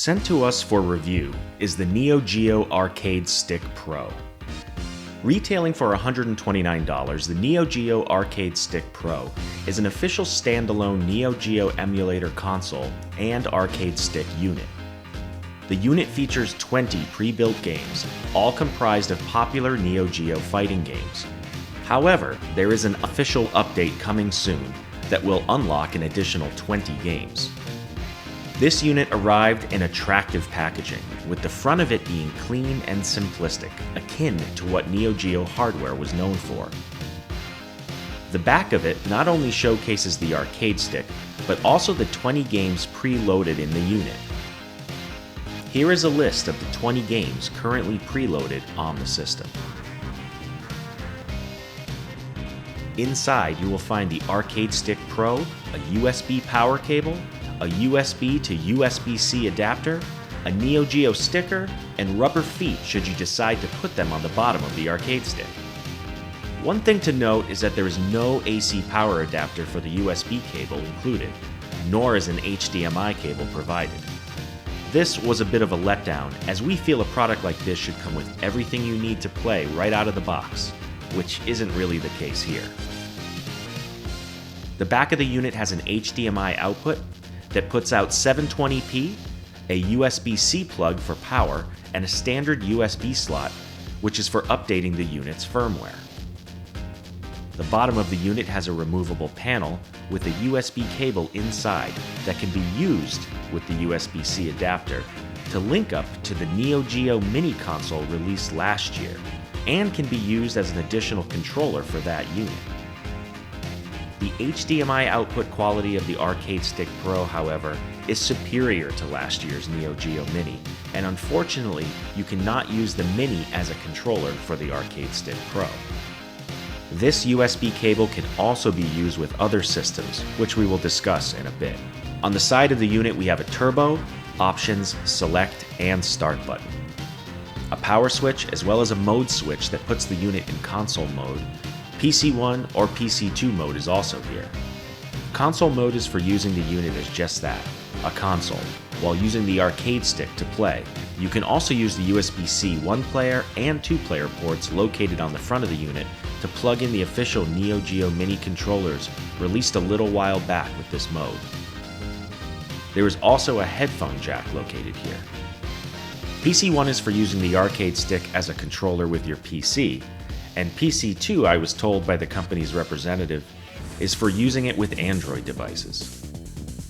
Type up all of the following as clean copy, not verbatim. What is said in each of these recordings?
Sent to us for review is the Neo Geo Arcade Stick Pro. Retailing for $129, the Neo Geo Arcade Stick Pro is an official standalone Neo Geo emulator console and arcade stick unit. The unit features 20 pre-built games, all comprised of popular Neo Geo fighting games. However, there is an official update coming soon that will unlock an additional 20 games. This unit arrived in attractive packaging, with the front of it being clean and simplistic, akin to what Neo Geo hardware was known for. The back of it not only showcases the arcade stick, but also the 20 games preloaded in the unit. Here is a list of the 20 games currently preloaded on the system. Inside, you will find the Arcade Stick Pro, a USB power cable, a USB to USB-C adapter, a Neo Geo sticker, and rubber feet should you decide to put them on the bottom of the arcade stick. One thing to note is that there is no AC power adapter for the USB cable included, nor is an HDMI cable provided. This was a bit of a letdown, as we feel a product like this should come with everything you need to play right out of the box, which isn't really the case here. The back of the unit has an HDMI output that puts out 720p, a USB-C plug for power, and a standard USB slot, which is for updating the unit's firmware. The bottom of the unit has a removable panel with a USB cable inside that can be used with the USB-C adapter to link up to the Neo Geo mini console released last year, and can be used as an additional controller for that unit. The HDMI output quality of the Arcade Stick Pro, however, is superior to last year's Neo Geo Mini, and unfortunately, you cannot use the Mini as a controller for the Arcade Stick Pro. This USB cable can also be used with other systems, which we will discuss in a bit. On the side of the unit, we have a turbo, options, select, and start button. A power switch, as well as a mode switch that puts the unit in console mode. PC1 or PC2 mode is also here. Console mode is for using the unit as just that, a console, while using the arcade stick to play. You can also use the USB-C 1-player and 2-player ports located on the front of the unit to plug in the official Neo Geo Mini controllers released a little while back with this mode. There is also a headphone jack located here. PC1 is for using the arcade stick as a controller with your PC, and PC2, I was told by the company's representative, is for using it with Android devices.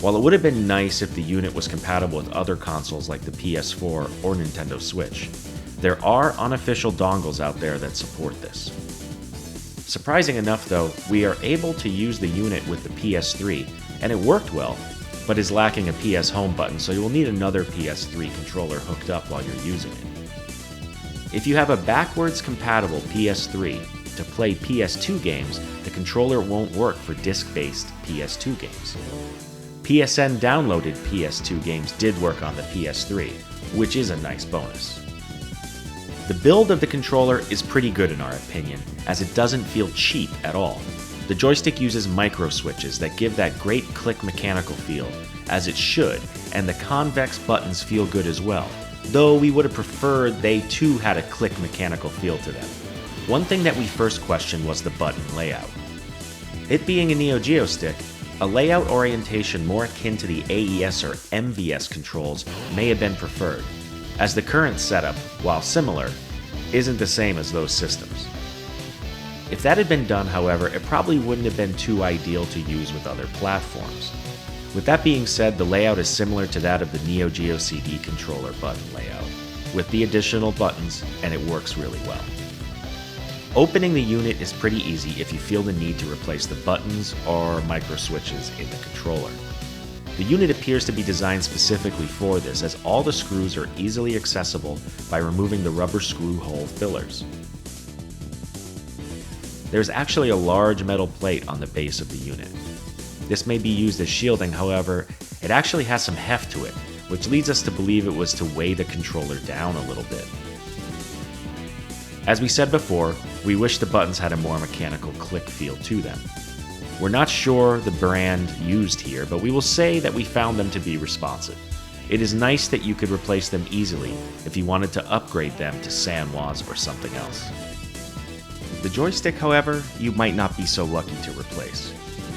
While it would have been nice if the unit was compatible with other consoles like the PS4 or Nintendo Switch, there are unofficial dongles out there that support this. Surprising enough though, we are able to use the unit with the PS3, and it worked well, but is lacking a PS Home button, so you will need another PS3 controller hooked up while you're using it. If you have a backwards compatible PS3 to play PS2 games, the controller won't work for disc-based PS2 games. PSN downloaded PS2 games did work on the PS3, which is a nice bonus. The build of the controller is pretty good in our opinion, as it doesn't feel cheap at all. The joystick uses micro switches that give that great click mechanical feel, as it should, and the convex buttons feel good as well, though we would have preferred they too had a click mechanical feel to them. One thing that we first questioned was the button layout. It being a Neo Geo stick, a layout orientation more akin to the AES or MVS controls may have been preferred, as the current setup, while similar, isn't the same as those systems. If that had been done, however, it probably wouldn't have been too ideal to use with other platforms. With that being said, the layout is similar to that of the Neo Geo CD controller button layout, with the additional buttons, and it works really well. Opening the unit is pretty easy if you feel the need to replace the buttons or micro switches in the controller. The unit appears to be designed specifically for this, as all the screws are easily accessible by removing the rubber screw hole fillers. There's actually a large metal plate on the base of the unit. This may be used as shielding, however, it actually has some heft to it, which leads us to believe it was to weigh the controller down a little bit. As we said before, we wish the buttons had a more mechanical click feel to them. We're not sure the brand used here, but we will say that we found them to be responsive. It is nice that you could replace them easily if you wanted to upgrade them to SAMWAs or something else. The joystick, however, you might not be so lucky to replace.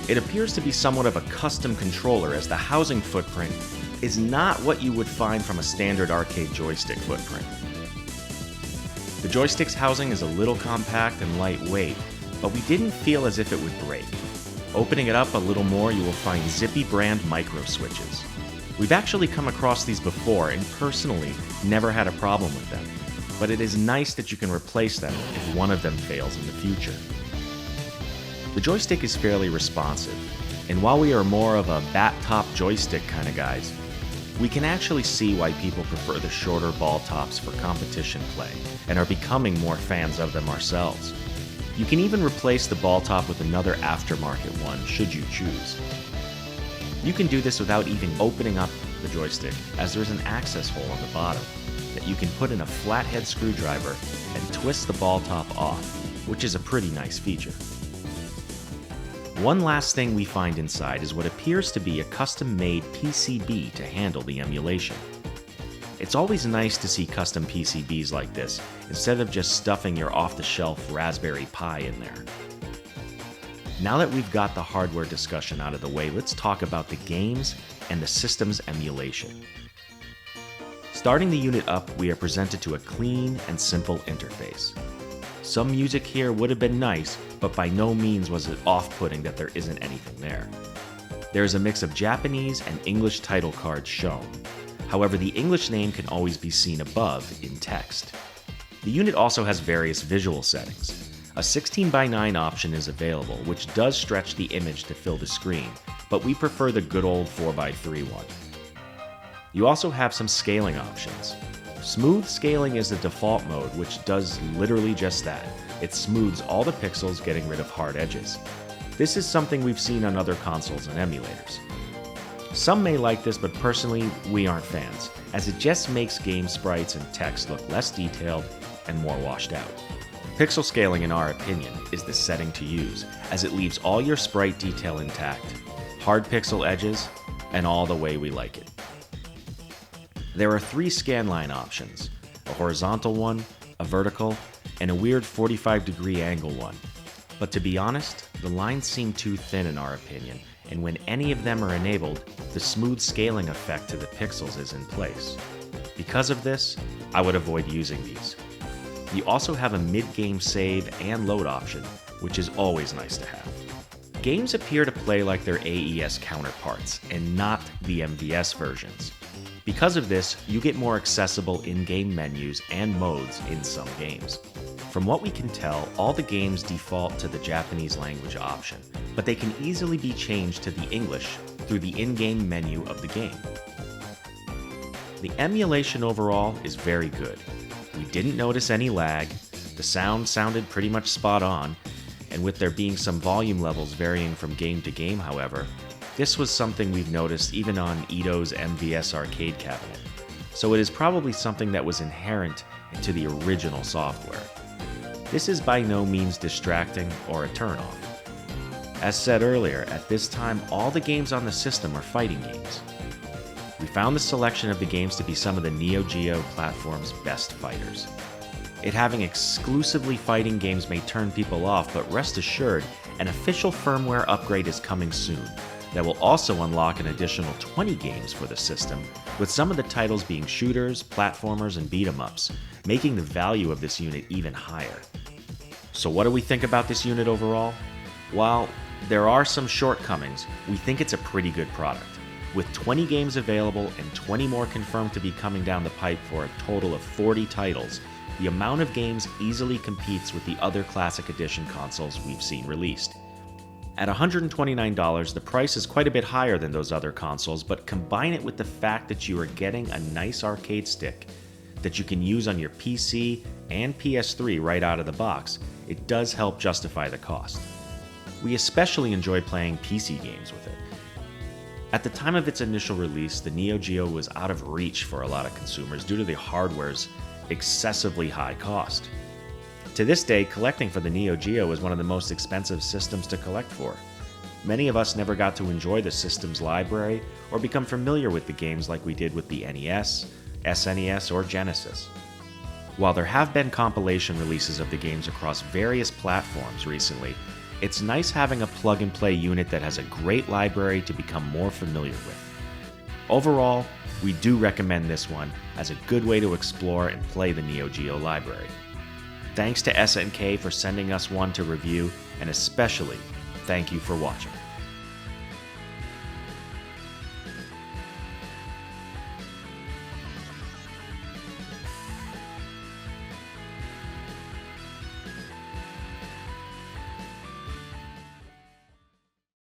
It appears to be somewhat of a custom controller, as the housing footprint is not what you would find from a standard arcade joystick footprint. The joystick's housing is a little compact and lightweight, but we didn't feel as if it would break. Opening it up a little more, you will find Zippy brand micro switches. We've actually come across these before and personally never had a problem with them, but it is nice that you can replace them if one of them fails in the future. The joystick is fairly responsive, and while we are more of a bat-top joystick kind of guys, we can actually see why people prefer the shorter ball tops for competition play and are becoming more fans of them ourselves. You can even replace the ball top with another aftermarket one should you choose. You can do this without even opening up the joystick, as there is an access hole on the bottom that you can put in a flathead screwdriver and twist the ball top off, which is a pretty nice feature. One last thing we find inside is what appears to be a custom-made PCB to handle the emulation. It's always nice to see custom PCBs like this, instead of just stuffing your off-the-shelf Raspberry Pi in there. Now that we've got the hardware discussion out of the way, let's talk about the games and the system's emulation. Starting the unit up, we are presented to a clean and simple interface. Some music here would have been nice, but by no means was it off-putting that there isn't anything there. There is a mix of Japanese and English title cards shown. However, the English name can always be seen above in text. The unit also has various visual settings. A 16:9 option is available, which does stretch the image to fill the screen, but we prefer the good old 4:3 one. You also have some scaling options. Smooth scaling is the default mode, which does literally just that. It smooths all the pixels, getting rid of hard edges. This is something we've seen on other consoles and emulators. Some may like this, but personally, we aren't fans, as it just makes game sprites and text look less detailed and more washed out. Pixel scaling, in our opinion, is the setting to use, as it leaves all your sprite detail intact, hard pixel edges, and all the way we like it. There are 3 scanline options, a horizontal one, a vertical, and a weird 45-degree angle one. But to be honest, the lines seem too thin in our opinion, and when any of them are enabled, the smooth scaling effect to the pixels is in place. Because of this, I would avoid using these. You also have a mid-game save and load option, which is always nice to have. Games appear to play like their AES counterparts, and not the MVS versions. Because of this, you get more accessible in-game menus and modes in some games. From what we can tell, all the games default to the Japanese language option, but they can easily be changed to the English through the in-game menu of the game. The emulation overall is very good. We didn't notice any lag, the sound sounded pretty much spot on, and with there being some volume levels varying from game to game, however, this was something we've noticed even on Ito's MVS arcade cabinet, so it is probably something that was inherent into the original software. This is by no means distracting or a turnoff. As said earlier, at this time all the games on the system are fighting games. We found the selection of the games to be some of the Neo Geo platform's best fighters. It having exclusively fighting games may turn people off, but rest assured, an official firmware upgrade is coming soon that will also unlock an additional 20 games for the system, with some of the titles being shooters, platformers, and beat-em-ups, making the value of this unit even higher. So what do we think about this unit overall? While there are some shortcomings, we think it's a pretty good product. With 20 games available and 20 more confirmed to be coming down the pipe for a total of 40 titles, the amount of games easily competes with the other Classic Edition consoles we've seen released. At $129, the price is quite a bit higher than those other consoles, but combine it with the fact that you are getting a nice arcade stick that you can use on your PC and PS3 right out of the box, it does help justify the cost. We especially enjoy playing PC games with it. At the time of its initial release, the Neo Geo was out of reach for a lot of consumers due to the hardware's excessively high cost. To this day, collecting for the Neo Geo is one of the most expensive systems to collect for. many of us never got to enjoy the system's library or become familiar with the games like we did with the NES, SNES, or Genesis. While there have been compilation releases of the games across various platforms recently, it's nice having a plug-and-play unit that has a great library to become more familiar with. Overall, we do recommend this one as a good way to explore and play the Neo Geo library. Thanks to SNK for sending us one to review, and especially thank you for watching.